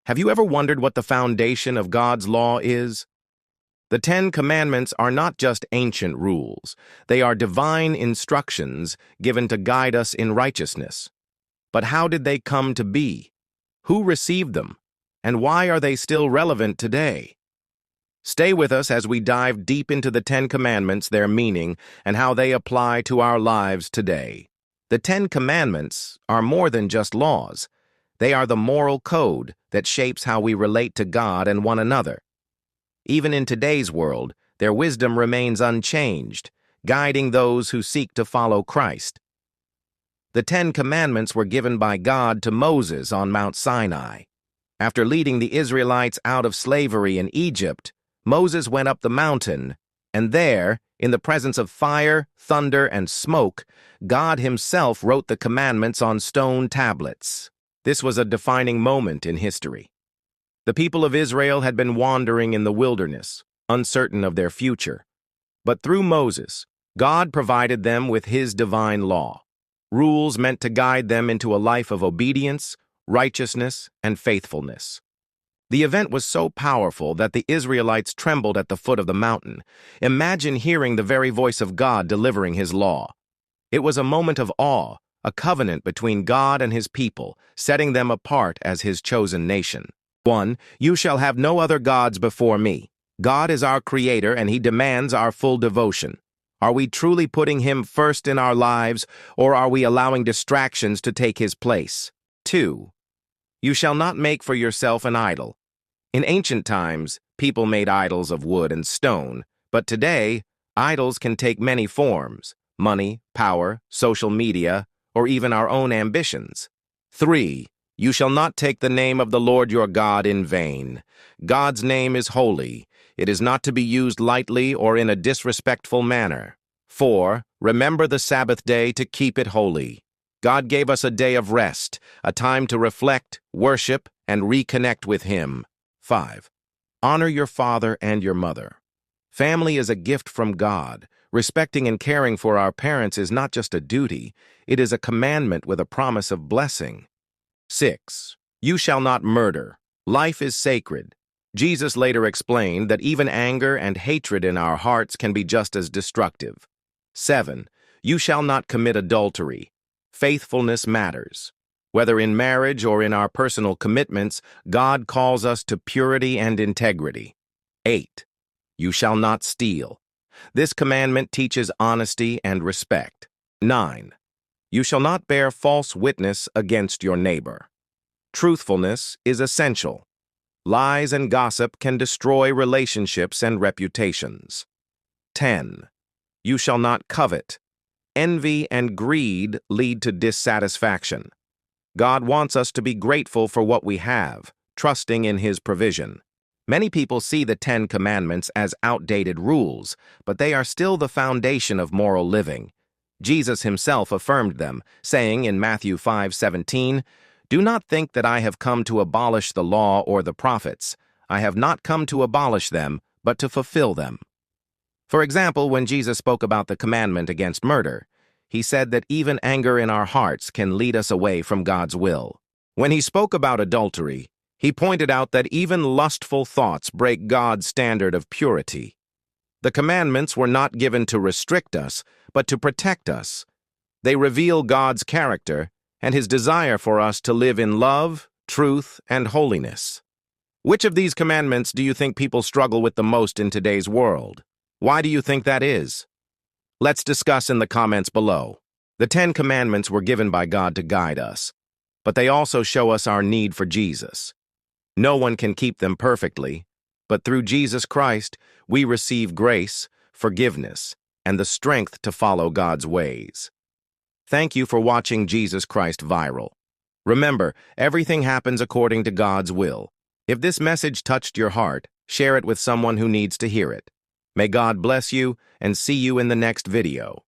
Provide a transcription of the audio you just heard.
Have you ever wondered what the foundation of God's law is? The Ten Commandments are not just ancient rules. They are divine instructions given to guide us in righteousness. But how did they come to be? Who received them? And why are they still relevant today? Stay with us as we dive deep into the Ten Commandments, their meaning, and how they apply to our lives today. The Ten Commandments are more than just laws. They are the moral code that shapes how we relate to God and one another. Even in today's world, their wisdom remains unchanged, guiding those who seek to follow Christ. The Ten Commandments were given by God to Moses on Mount Sinai. After leading the Israelites out of slavery in Egypt, Moses went up the mountain, and there, in the presence of fire, thunder, and smoke, God himself wrote the commandments on stone tablets. This was a defining moment in history. The people of Israel had been wandering in the wilderness, uncertain of their future. But through Moses, God provided them with his divine law, rules meant to guide them into a life of obedience, righteousness, and faithfulness. The event was so powerful that the Israelites trembled at the foot of the mountain. Imagine hearing the very voice of God delivering his law. It was a moment of awe, a covenant between God and his people, setting them apart as his chosen nation. 1. You shall have no other gods before me. God is our creator and he demands our full devotion. Are we truly putting him first in our lives, or are we allowing distractions to take his place? 2. You shall not make for yourself an idol. In ancient times, people made idols of wood and stone, but today, idols can take many forms: money, power, social media, or even our own ambitions. 3. You shall not take the name of the Lord your God in vain. God's name is holy. It is not to be used lightly or in a disrespectful manner. 4. Remember the Sabbath day to keep it holy. God gave us a day of rest, a time to reflect, worship, and reconnect with him. 5. Honor your father and your mother. Family is a gift from God. Respecting and caring for our parents is not just a duty, it is a commandment with a promise of blessing. 6. You shall not murder. Life is sacred. Jesus later explained that even anger and hatred in our hearts can be just as destructive. 7. You shall not commit adultery. Faithfulness matters. Whether in marriage or in our personal commitments, God calls us to purity and integrity. 8. You shall not steal. This commandment teaches honesty and respect. 9. You shall not bear false witness against your neighbor. Truthfulness is essential. Lies and gossip can destroy relationships and reputations. 10. You shall not covet. Envy and greed lead to dissatisfaction. God wants us to be grateful for what we have, trusting in his provision. Many people see the Ten Commandments as outdated rules, but they are still the foundation of moral living. Jesus himself affirmed them, saying in Matthew 5:17, Do not think that I have come to abolish the law or the prophets. I have not come to abolish them, but to fulfill them. For example, when Jesus spoke about the commandment against murder, he said that even anger in our hearts can lead us away from God's will. When he spoke about adultery, he pointed out that even lustful thoughts break God's standard of purity. The commandments were not given to restrict us, but to protect us. They reveal God's character and his desire for us to live in love, truth, and holiness. Which of these commandments do you think people struggle with the most in today's world? Why do you think that is? Let's discuss in the comments below. The Ten Commandments were given by God to guide us, but they also show us our need for Jesus. No one can keep them perfectly, but through Jesus Christ, we receive grace, forgiveness, and the strength to follow God's ways. Thank you for watching Jesus Christ Viral. Remember, everything happens according to God's will. If this message touched your heart, share it with someone who needs to hear it. May God bless you, and see you in the next video.